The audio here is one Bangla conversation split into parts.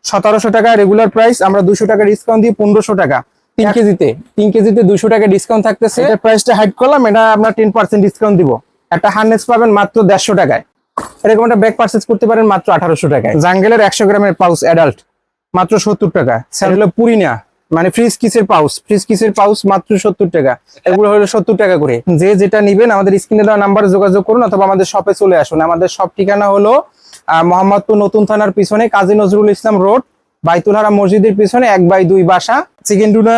1700 টাকা রেগুলার প্রাইস, আমরা 200 টাকা ডিসকাউন্ট দিয়ে 1500 টাকা। 3 কেজিতে 200 টাকা ডিসকাউন্ট থাকতেছে। এটা প্রাইসটা হাইড করলাম, এটা আমরা 10% ডিসকাউন্ট দিব। একটা হার্নেস পাবেন মাত্র 150 টাকায়। এরকম একটা ব্যাগ পারচেজ করতে পারেন মাত্র 1800 টাকায়। জাঙ্গেলের 100 গ্রামের পাউচ অ্যাডাল্ট মাত্র 70 টাকা। স্যার হলো পুরিনা মানে ফ্রিজ কিসের পাউচ মাত্র 70 টাকা। এগুলো হলো 70 টাকা করে। যে যেটা নিবেন আমাদের স্ক্রিনে দেওয়া নাম্বারে যোগাযোগ করুন অথবা আমাদের শপে চলে আসুন। আমাদের শপ ঠিকানা হলো মোহাম্মদপুর নতুন থানার পিছনে কাজী নজরুল ইসলাম রোড, বাইতুল হারাম মসজিদের পিছনে 1/2 বাসা। চিকেন টুনা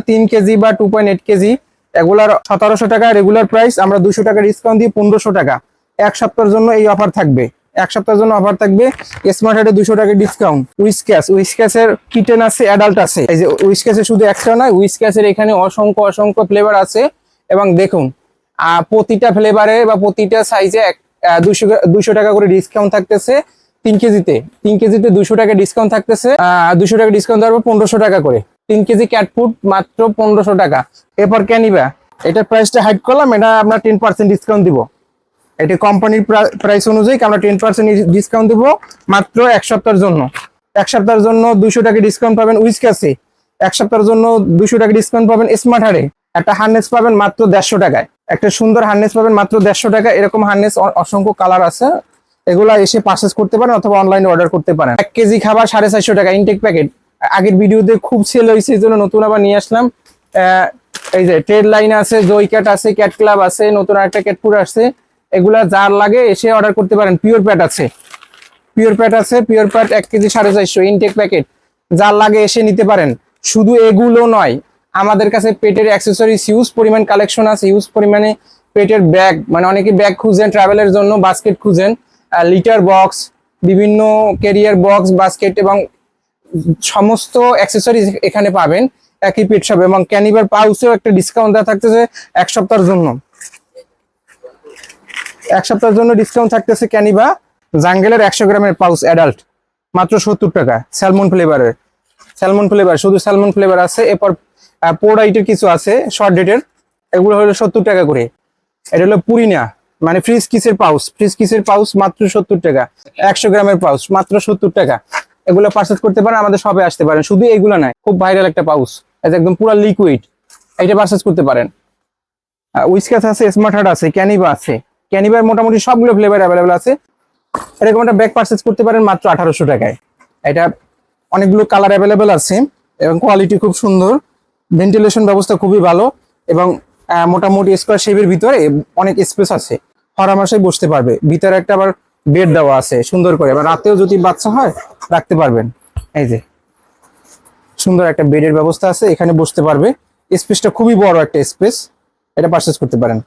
3 কেজি বা 2.8 কেজি এগুলার 1700 টাকা রেগুলার প্রাইস, আমরা 200 টাকা ডিসকাউন্ট দিয়ে 1500 টাকা। এক সপ্তাহের জন্য এই অফার থাকবে। স্মার্ট হার্টে 200 টাকা ডিসকাউন্ট। উইসক্যাসের কিটেন আছে, অ্যাডাল্ট আছে। এই যে উইসক্যাসের শুধু একটা নয়, উইসক্যাসের এখানে অসংখ্য ফ্লেভার আছে। এবং দেখুন প্রতিটা ফ্লেভারে বা প্রতিটা সাইজে 200 টাকা করে ডিসকাউন্ট থাকতেছে। 3 কেজিতে 200 টাকা ডিসকাউন্ট থাকতেছে। 200 টাকা ডিসকাউন্ট দেওয়ার পর 1500 টাকা করে। 3 কেজি ক্যাট ফুড মাত্র 1500 টাকা। এরপর ক্যানিবা, এটার প্রাইসটা হাইড করলাম, এটা আমরা 10% ডিসকাউন্ট দিব। এটা কোম্পানির প্রাইস অনুযায়ী আমরা 10% ডিসকাউন্ট দিব মাত্র এক সপ্তাহের জন্য। 200 টাকা ডিসকাউন্ট পাবেন উইসক্যাসে। এক সপ্তাহের জন্য 200 টাকা ডিসকাউন্ট পাবেন স্মার্ট হারে। একটা হার্নেস পাবেন মাত্র 150 টাকায়। একটা সুন্দর হার্নেস পাবেন মাত্র 150 টাকা। এরকম হার্নেস অসংখ্য কালার আছে, এগুলা এসে পারচেজ করতে পারেন অথবা অনলাইনে অর্ডার করতে পারেন। 1 কেজি খাবার 450 টাকা ইনটেক প্যাকেট। আগের ভিডিওতে খুব সেল হয়েছে, এই জন্য নতুন আবার নিয়ে আসলাম। এই যে ট্রেড লাইন আছে, জয় ক্যাট আছে, ক্যাট ক্লাব আছে, নতুন একটা ক্যাট ফুড আসছে। এগুলা যার লাগে এসে অর্ডার করতে পারেন। পিওর প্যাট আছে, পিওর প্যাট 1 কেজি 450 ইনটেক প্যাকেট। যার লাগে এসে নিতে পারেন। শুধু এগুলো নয়, আমাদের কাছে পেটের অ্যাক্সেসরিজ হিউজ পরিমাণ কালেকশন আছে। হিউজ পরিমাণে পেটের ব্যাগ, মানে অনেকে ব্যাগ খুঁজেন, ট্রাভেলের জন্য বাস্কেট খুঁজেন, লিটার বক্স, বিভিন্ন ক্যারিয়ার বক্স, বাস্কেট এবং সমস্ত অ্যাক্সেসরিজ এখানে পাবেন একই পেট শপে। এবং ক্যানিবার পাউচেও একটা ডিসকাউন্ট দেওয়া থাকতেছে এক সপ্তাহের জন্য। ডিসকাউন্ট থাকতেছে ক্যানিবা। জাঙ্গেলের 100 গ্রামের পাউচ অ্যাডাল্ট মাত্র 70 টাকা। স্যালমন ফ্লেভার, শুধু স্যালমন ফ্লেভার আছে। এরপর পোড়াইটের কিছু আছে শর্ট ডেটের, এগুলো হলো 70 টাকা করে। এটা হলো পুরিনা মানে ফ্রিজ কিসের পাউচ মাত্র 70 টাকা। 100 গ্রামের পাউচ মাত্র 70 টাকা। এগুলো পারচেজ করতে পারেন, আমাদের শপে আসতে পারেন। শুধু এগুলো নয়, খুব ভাইরাল একটা পাউচ, একদম পুরো লিকুইড, এটা পারচেজ করতে পারেন। উইসক্যাস আছে, স্মার্ট হার্ট আছে, ক্যানিবা আছে। ক্যানিবার মোটামুটি সবগুলো ফ্লেভার অ্যাভেলেবল আছে। এরকম একটা ব্যাগ পারচেজ করতে পারেন মাত্র 1800 টাকায়। এটা অনেকগুলো কালার অ্যাভেলেবল আছে এবং কোয়ালিটি খুব সুন্দর। ভেন্টিলেশন ব্যবস্থা খুবই ভালো এবং মোটামুটি স্কোয়ার শেপের ভিতরে অনেক স্পেস আছে। আরামসে বসতে পারবে। ভিতরে একটা আবার বেড দেওয়া আছে সুন্দর করে, আবার রাতেও যদি বাচ্চা হয় রাখতে পারবেন। এই যে সুন্দর একটা বেডের ব্যবস্থা আছে, এখানে বসতে পারবে। স্পেসটা খুবই বড় একটা স্পেস, এটা পারচেজ করতে পারেন।